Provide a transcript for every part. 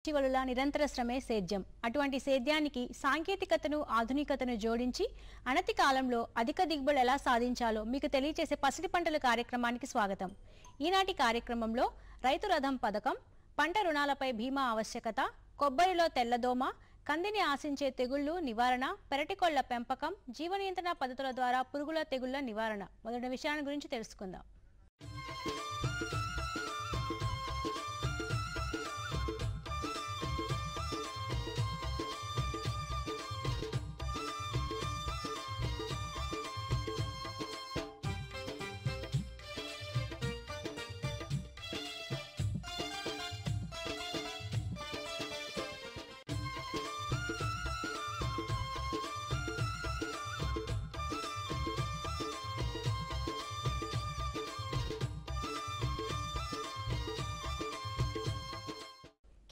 జీవుల నిరంతర శ్రమే సేద్యం. అటువంటి సేద్యానికి సాంకేతికతను ఆధునికతను జోడించి అనతి కాలంలో అధిక దిగుబడులు ఎలా సాధించాలో మీకు తెలియజేసే పసిడి పంటల కార్యక్రమానికి స్వాగతం. ఈనాటి కార్యక్రమంలో రైతు రథం పథకం, పంట రుణాలపై బీమా ఆవశ్యకత, కొబ్బరిలో తెల్లదోమ, కందిని ఆశించే తెగుళ్లు నివారణ, పెరటికొళ్ల పెంపకం, జీవ నియంత్రణ పద్ధతుల ద్వారా పురుగుల తెగుళ్ల నివారణ మొదలైన విషయాల గురించి తెలుసుకుందాం.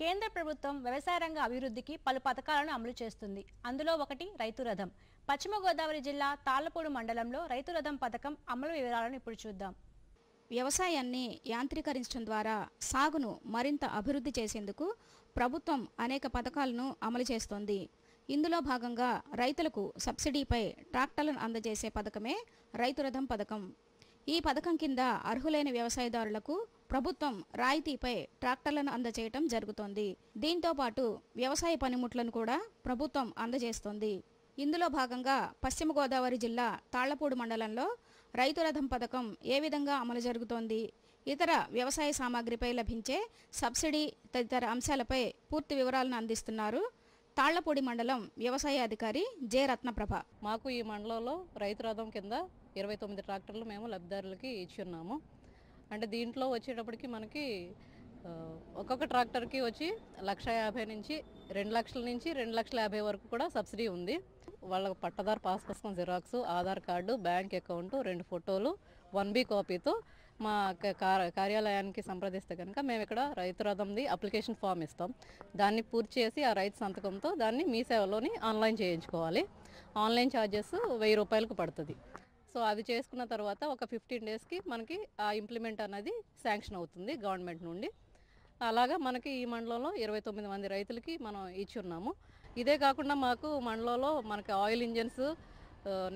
కేంద్ర ప్రభుత్వం వ్యవసాయ రంగ అభివృద్ధికి పలు పథకాలను అమలు చేస్తుంది. అందులో ఒకటి రైతు రథం. పశ్చిమ గోదావరి జిల్లా తాళ్లపూడి మండలంలో రైతు రథం పథకం అమలు వివరాలను ఇప్పుడు చూద్దాం. వ్యవసాయాన్ని యాంత్రీకరించడం ద్వారా సాగును మరింత అభివృద్ధి చేసేందుకు ప్రభుత్వం అనేక పథకాలను అమలు చేస్తోంది. ఇందులో భాగంగా రైతులకు సబ్సిడీపై ట్రాక్టర్లను అందజేసే పథకమే రైతు రథం పథకం. ఈ పథకం కింద అర్హులైన వ్యవసాయదారులకు ప్రభుత్వం రాయితీపై ట్రాక్టర్లను అందజేయటం జరుగుతోంది. దీంతో పాటు వ్యవసాయ పనిముట్లను కూడా ప్రభుత్వం అందజేస్తోంది. ఇందులో భాగంగా పశ్చిమ గోదావరి జిల్లా తాళ్లపూడి మండలంలో రైతు రథం పథకం ఏ విధంగా అమలు జరుగుతోంది, ఇతర వ్యవసాయ సామాగ్రిపై లభించే సబ్సిడీ తదితర అంశాలపై పూర్తి వివరాలను అందిస్తున్నారు తాళ్లపూడి మండలం వ్యవసాయ అధికారి జె రత్నప్రభ. మాకు ఈ మండలంలో రైతు రథం కింద 29 ట్రాక్టర్లు మేము లబ్ధిదారులకి ఇచ్చి ఉన్నాము. అంటే దీంట్లో వచ్చేటప్పటికి మనకి ఒక్కొక్క ట్రాక్టర్కి వచ్చి 1,50,000 నుంచి 2 లక్షల నుంచి 2,50,000 వరకు కూడా సబ్సిడీ ఉంది. వాళ్ళ పట్టదారు పాస్ పుస్తకం xerox, Aadhaar card, bank account, 2 ఫోటోలు, 1B కాపీతో మా కార్యాలయానికి సంప్రదిస్తే కనుక మేము ఇక్కడ రైతు రథంది అప్లికేషన్ ఫామ్ ఇస్తాం. దాన్ని పూర్తి చేసి ఆ రైతు సంతకంతో దాన్ని మీ సేవలోని ఆన్లైన్ చేయించుకోవాలి. ఆన్లైన్ ఛార్జెస్ 1,000 రూపాయలకు పడుతుంది. సో అది చేసుకున్న తర్వాత ఒక 15 డేస్కి మనకి ఆ ఇంప్లిమెంట్ అనేది శాంక్షన్ అవుతుంది గవర్నమెంట్ నుండి. అలాగా మనకి ఈ మండలంలో 29 మంది రైతులకి మనం ఇచ్చి ఉన్నాము. ఇదే కాకుండా మాకు మండలంలో మనకి ఆయిల్ ఇంజన్స్,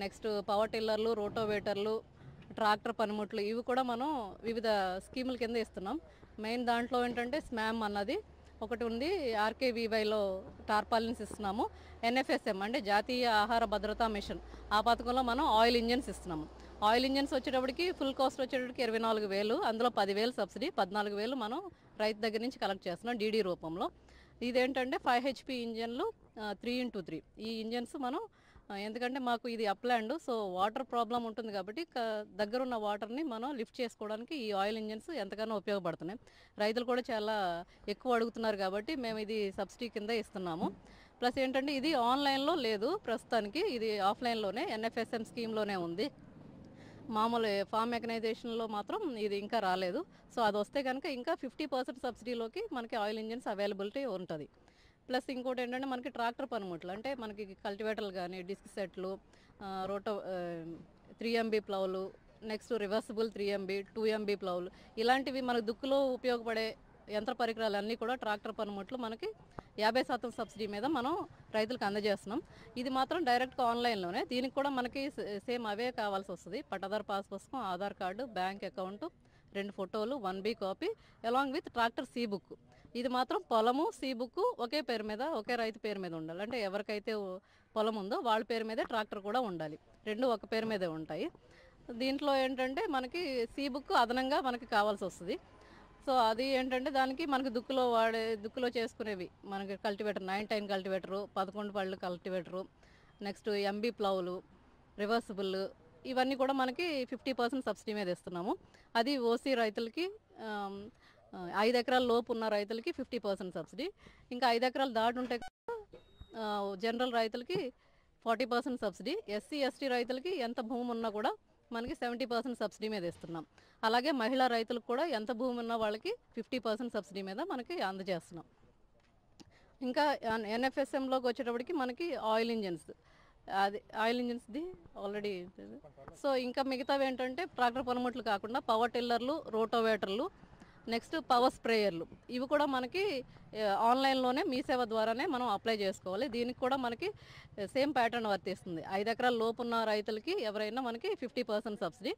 నెక్స్ట్ పవర్ టిల్లర్లు, రోటోవేటర్లు, ట్రాక్టర్ పనిముట్లు ఇవి కూడా మనం వివిధ స్కీముల కింద ఇస్తున్నాం. మెయిన్ దాంట్లో ఏంటంటే స్మామ్ అన్నది ఒకటి ఉంది. ఆర్కేవీవైలో టార్పాలిన్స్ ఇస్తున్నాము. NFSM అంటే జాతీయ ఆహార భద్రతా మిషన్, ఆ పథకంలో మనం ఆయిల్ ఇంజన్స్ ఇస్తున్నాము. ఆయిల్ ఇంజన్స్ వచ్చేటప్పటికి ఫుల్ కాస్ట్ వచ్చేటప్పటికి 24,000, అందులో 10,000 సబ్సిడీ, 14,000 మనం రైతు దగ్గర నుంచి కలెక్ట్ చేస్తున్నాం DD రూపంలో. ఇదేంటంటే 5 HP ఇంజన్లు 3x3 ఈ ఇంజన్స్ మనం, ఎందుకంటే మాకు ఇది అప్లాండ్, సో వాటర్ ప్రాబ్లం ఉంటుంది కాబట్టి దగ్గరున్న వాటర్ని మనం లిఫ్ట్ చేసుకోవడానికి ఈ ఆయిల్ ఇంజన్స్ ఎంతగానో ఉపయోగపడుతున్నాయి. రైతులు కూడా చాలా ఎక్కువ అడుగుతున్నారు కాబట్టి మేము ఇది సబ్సిడీ కింద ఇస్తున్నాము. ప్లస్ ఏంటంటే ఇది ఆన్లైన్లో లేదు ప్రస్తుతానికి, ఇది ఆఫ్లైన్లోనే NFSM స్కీమ్లోనే ఉంది. మామూలు ఫామ్ మెకనైజేషన్లో మాత్రం ఇది ఇంకా రాలేదు. సో అది వస్తే కనుక ఇంకా 50% సబ్సిడీలోకి మనకి ఆయిల్ ఇంజన్స్ అవైలబిలిటీ ఉంటుంది. ప్లస్ ఇంకోటి ఏంటంటే మనకి ట్రాక్టర్ పనిముట్లు, అంటే మనకి కల్టివేటర్లు కానీ, డిస్క్ సెట్లు, రోటో 3MB ప్లౌలు, next reversible 3MB, 2MB ప్లౌలు, ఇలాంటివి మనకు దుక్కులో ఉపయోగపడే యంత్ర పరికరాలు అన్నీ కూడా ట్రాక్టర్ పనిముట్లు మనకి 50% సబ్సిడీ మీద మనం రైతులకు అందజేస్తున్నాం. ఇది మాత్రం డైరెక్ట్గా ఆన్లైన్లోనే. దీనికి కూడా మనకి సేమ్ అవే కావాల్సి వస్తుంది. పట్టదారు పాస్ పుస్తకం, ఆధార్ కార్డు, బ్యాంక్ అకౌంట్, 2 ఫోటోలు, 1B copy along with tractor C book. ఇది మాత్రం పొలము, C బుక్ ఒకే పేరు మీద, ఒకే రైతు పేరు మీద ఉండాలి. అంటే ఎవరికైతే పొలం ఉందో వాళ్ళ పేరు మీదే ట్రాక్టర్ కూడా ఉండాలి. 2 ఒక పేరు మీదే ఉంటాయి. దీంట్లో ఏంటంటే మనకి C బుక్ అదనంగా మనకి కావాల్సి వస్తుంది. సో అది ఏంటంటే దానికి మనకి దుక్కులో చేసుకునేవి మనకి కల్టివేటర్ 910 కల్టివేటరు, 11 పళ్ళు కల్టివేటరు, నెక్స్ట్ MB ప్లౌలు, రివర్సిబుల్, ఇవన్నీ కూడా మనకి 50% సబ్సిడీ మీద ఇస్తున్నాము. అది OC రైతులకి, 5 ఎకరాల లోపు ఉన్న రైతులకి 50% సబ్సిడీ. ఇంకా 5 ఎకరాలు దాటి ఉంటే జనరల్ రైతులకి 40% సబ్సిడీ. SC ST రైతులకి ఎంత భూమి ఉన్నా కూడా మనకి 70% సబ్సిడీ మీద ఇస్తున్నాం. అలాగే మహిళా రైతులకు కూడా ఎంత భూమి ఉన్న వాళ్ళకి 50% సబ్సిడీ మీద మనకి అందజేస్తున్నాం. ఇంకా NFSMలోకి వచ్చేటప్పటికి మనకి ఆయిల్ ఇంజన్స్, అది ఆయిల్ ఇంజిన్స్ది ఆల్రెడీ. సో ఇంకా మిగతావి ఏంటంటే ట్రాక్టర్ పనిముట్లు కాకుండా పవర్ టిల్లర్లు, రోటోవేటర్లు, నెక్స్ట్ పవర్ స్ప్రేయర్లు, ఇవి కూడా మనకి ఆన్లైన్లోనే మీ సేవ ద్వారానే మనం అప్లై చేసుకోవాలి. దీనికి కూడా మనకి సేమ్ ప్యాటర్న్ వర్తిస్తుంది. 5 ఎకరాల లోపున్న రైతులకి ఎవరైనా మనకి 50% సబ్సిడీ,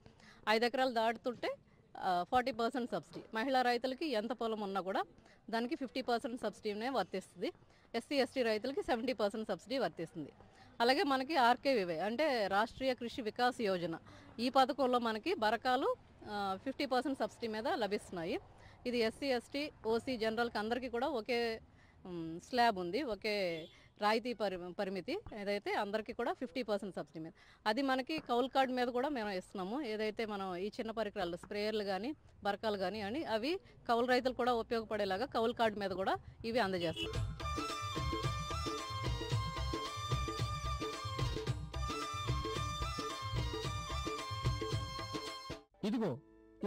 5 ఎకరాలు దాటుతుంటే 40% సబ్సిడీ. మహిళా రైతులకి ఎంత పొలం ఉన్నా కూడా దానికి 50% సబ్సిడీనే వర్తిస్తుంది. ఎస్సీ ఎస్టీ రైతులకి 70% సబ్సిడీ వర్తిస్తుంది. అలాగే మనకి ఆర్కేవివై అంటే రాష్ట్రీయ కృషి వికాస్ యోజన, ఈ పథకంలో మనకి బరకాలు 50% సబ్సిడీ మీద లభిస్తున్నాయి. ఇది ఎస్సీ ఎస్టీ ఓసీ జనరల్కి అందరికీ కూడా ఒకే స్లాబ్ ఉంది, ఒకే రాయితీ పరిమితి, ఏదైతే అందరికీ కూడా 50% సబ్సిడీ మీద. అది మనకి కౌలు కార్డు మీద కూడా మేము ఇస్తున్నాము. ఏదైతే మనం ఈ చిన్న పరికరాలు స్ప్రేయర్లు కానీ బరకాలు కానీ అని అవి కౌలు రైతులు కూడా ఉపయోగపడేలాగా కౌలు కార్డు మీద కూడా ఇవి అందజేస్తాం. ఇదిగో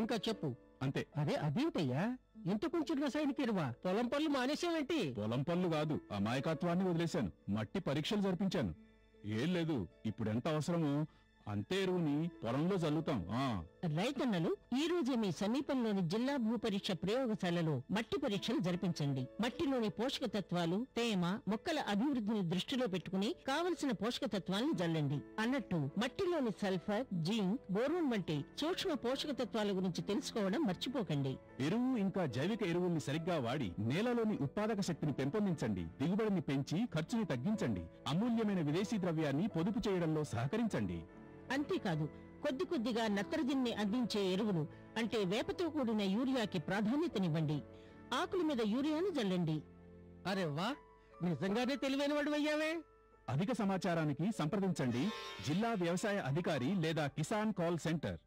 ఇంకా చెప్పు. అంతే. అరే అదేమిటయ్యా, ఇంత కొంచెం రసాయనిక ఎరువా? పొలం పనులు మానేసావేంటి? పొలం పనులు కాదు, అమాయకత్వాన్ని వదిలేశాను. మట్టి పరీక్షలు జరిపించాను. ఏం లేదు, ఇప్పుడు ఎంత అవసరమో అంతే ఎరువుని పొలంలో చల్లుతాం. రైతన్నలు ఈ రోజే మీ సమీపంలోని జిల్లా భూపరీక్ష ప్రయోగశాలలో మట్టి పరీక్షలు జరిపించండి. మట్టిలోని పోషక తత్వాలు, తేమ, మొక్కల అభివృద్ధిని దృష్టిలో పెట్టుకుని కావలసిన పోషక తత్వాలను జల్లండి. అన్నట్టు మట్టిలోని సల్ఫర్, జింక్, బోరోన్ వంటి సూక్ష్మ పోషక తత్వాల గురించి తెలుసుకోవడం మర్చిపోకండి. ఎరువు ఇంకా జైవిక ఎరువుల్ని సరిగ్గా వాడి నేలలోని ఉత్పాదక శక్తిని పెంపొందించండి. దిగుబడిని పెంచి ఖర్చుని తగ్గించండి. అమూల్యమైన విదేశీ ద్రవ్యాన్ని పొదుపు చేయడంలో సహకరించండి. అంతేకాదు, కొద్ది కొద్దిగా నత్రజనిని అందించే ఎరువులు అంటే వేపతో కూడిన యూరియాకి ప్రాధాన్యతనివ్వండి. ఆకుల మీద యూరియాను జల్లండి. అరే వా, నిజంగానే తెలివైన వాడు అయ్యావే. అధిక సమాచారానికి సంప్రదించండి జిల్లా వ్యవసాయ అధికారి లేదా కిసాన్ కాల్ సెంటర్.